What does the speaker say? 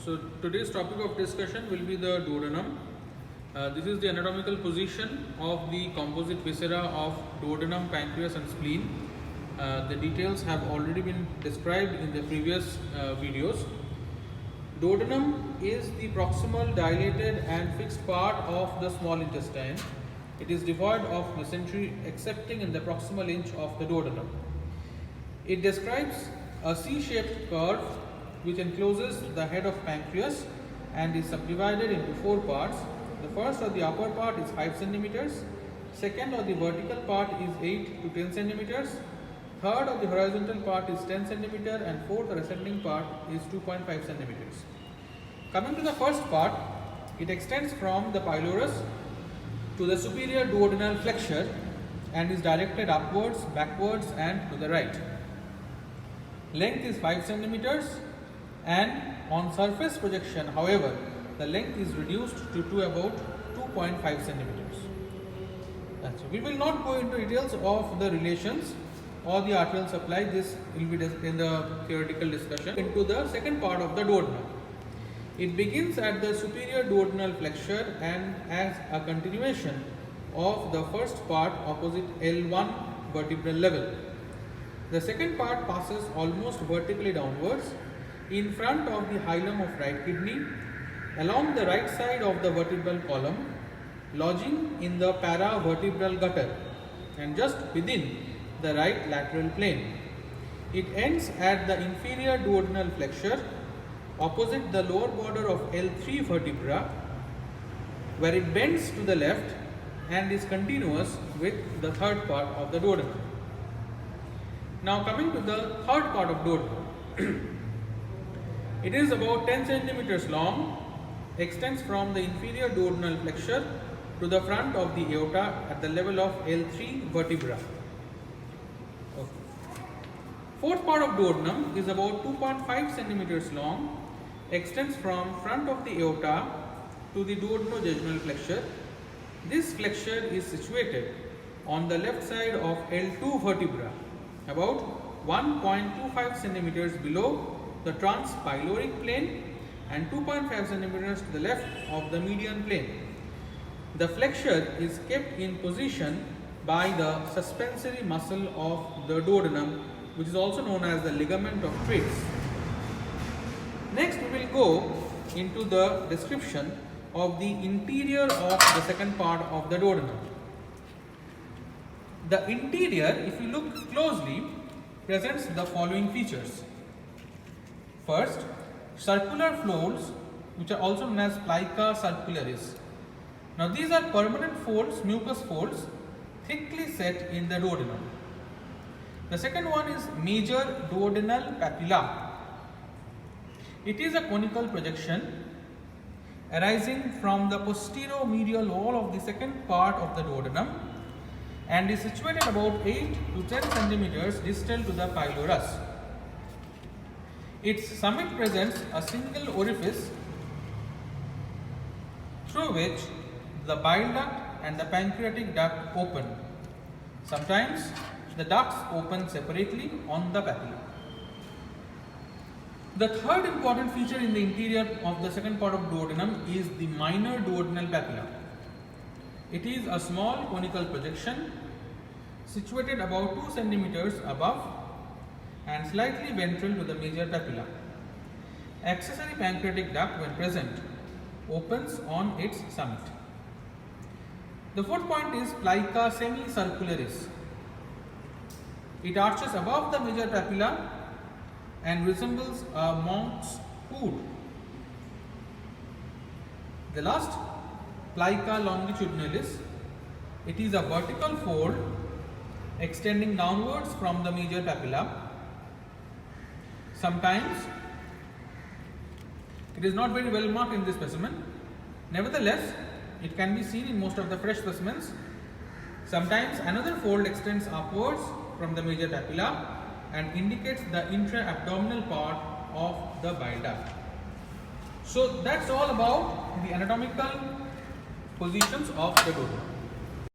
So today's topic of discussion will be the duodenum. This is the anatomical position of the composite viscera of duodenum, pancreas and spleen. The details have already been described in the previous videos. Duodenum is the proximal dilated and fixed part of the small intestine. It is devoid of mesentery excepting in the proximal inch of the duodenum. It describes a C-shaped curve which encloses the head of pancreas and is subdivided into four parts. The first or the upper part is 5 centimeters, second or the vertical part is 8 to 10 centimeters, third or the horizontal part is 10 centimeter and fourth or ascending part is 2.5 centimeters. Coming to the first part, it extends from the pylorus to the superior duodenal flexure and is directed upwards, backwards and to the right. Length is 5 centimeters and on surface projection, however, the length is reduced to about 2.5 centimeters. So we will not go into details of the relations or the arterial supply. This will be in the theoretical discussion. Into the second part of the duodenum. It begins at the superior duodenal flexure and as a continuation of the first part opposite L1 vertebral level. The second part passes almost vertically downwards in front of the hilum of right kidney, along the right side of the vertebral column, lodging in the paravertebral gutter and just within the right lateral plane. It ends at the inferior duodenal flexure opposite the lower border of L3 vertebra, where it bends to the left and is continuous with the third part of the duodenum. Now coming to the third part of duodenum. It is about 10 centimeters long, extends from the inferior duodenal flexure to the front of the aorta at the level of L3 vertebra. Fourth part of duodenum is about 2.5 centimeters long, extends from front of the aorta to the duodenojejunal flexure. This flexure is situated on the left side of L2 vertebra, about 1.25 centimeters below the transpyloric plane and 2.5 centimeters to the left of the median plane. The flexure is kept in position by the suspensory muscle of the duodenum, which is also known as the ligament of Treitz. Next, we will go into the description of the interior of the second part of the duodenum. The interior, if you look closely, presents the following features. First, circular folds, which are also known as plica circularis. Now, these are permanent folds, mucus folds, thickly set in the duodenum. The second one is major duodenal papilla. It is a conical projection arising from the posterior-medial wall of the second part of the duodenum and is situated about 8 to 10 centimeters distal to the pylorus. Its summit presents a single orifice through which the bile duct and the pancreatic duct open. Sometimes the ducts open separately on the papilla. The third important feature in the interior of the second part of duodenum is the minor duodenal papilla. It is a small conical projection situated about 2 centimeters above and slightly ventral to the major papilla. Accessory pancreatic duct, when present, opens on its summit. The fourth point is plica semicircularis. It arches above the major papilla and resembles a monk's hood. The last, plica longitudinalis. It is a vertical fold extending downwards from the major papilla. Sometimes it is not very well marked in this specimen. Nevertheless, it can be seen in most of the fresh specimens. Sometimes another fold extends upwards from the major papilla and indicates the intra-abdominal part of the bile duct. So that's all about the anatomical positions of the duodenum.